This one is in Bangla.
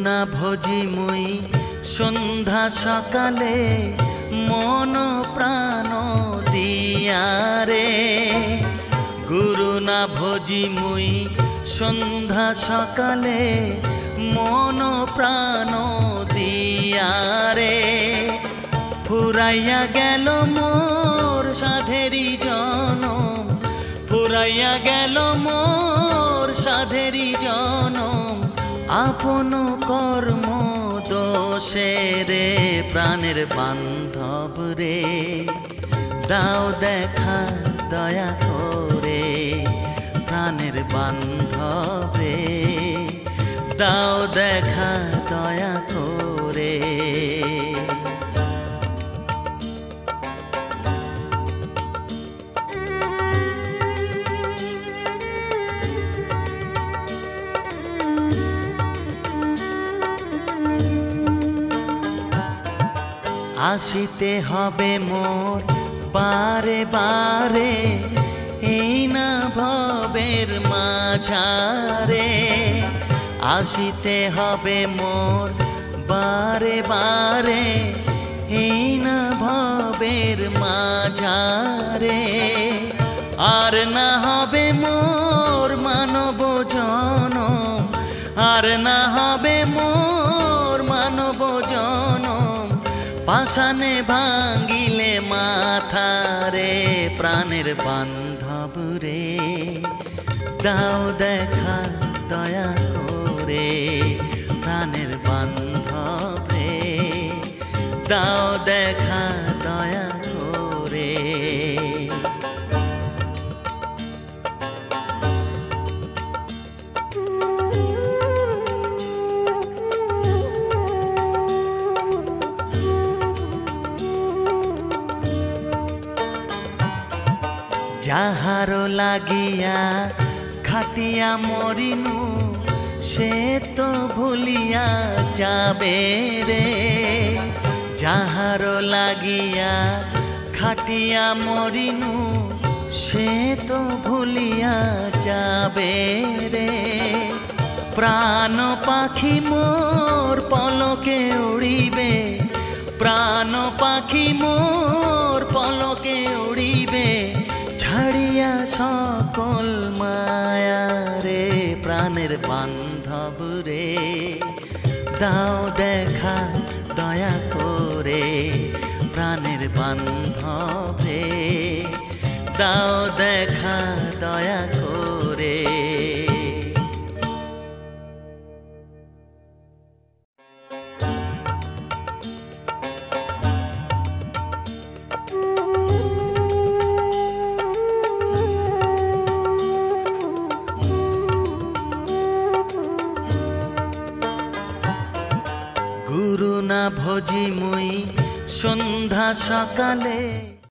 না ভজি মুই সন্ধ্যা সকালে মন প্রাণ দিয়ারে। গুরু না ভজি মুই সন্ধ্যা সকালে মন প্রাণ দিয়ারে। ফুরাইয়া গেল মোর সাধেরি জনম, ফুরাইয়া গেল মোর সাধেরি জনম। আপন কর্ম দোষে রে প্রাণের বান্ধব রে, দাও দেখা দয়া করে প্রাণের বান্ধব রে, দাও দেখা দয়া করে। আসিতে হবে মোর বারে বারে এই না ভবের মাঝারে। আসিতে হবে মোর বারে বারে এই না ভবের মাঝারে। আর না হবে মোর মানব জনম, আর না হবে মোর মানব জনম। পাষাণে ভাঙ্গিলে মাথা রে প্রাণের বান্ধব রে, দাও দেখা দয়া করে প্রাণের বান্ধব রে, দাও দেখা দয়া করে। যাহারো লাগিয়া খাটিয়া মরিনু সে তো ভুলিয়া যাবে রে। যাহারো লাগিয়া খাটিয়া মরিনু সে তো ভুলিয়া যাবে রে। প্রাণ পাখি মোর পলকে উড়িবে, প্রাণ পাখি মোর পলকে উড়িবে। ছাড়িয়া সকল মায়া রে প্রাণের বান্ধব রে, দাও দেখা দয়া করে প্রাণের বান্ধব রে, দাও দেখা দয়া করে। গুরু না ভজি মুই সন্ধ্যা সকালে।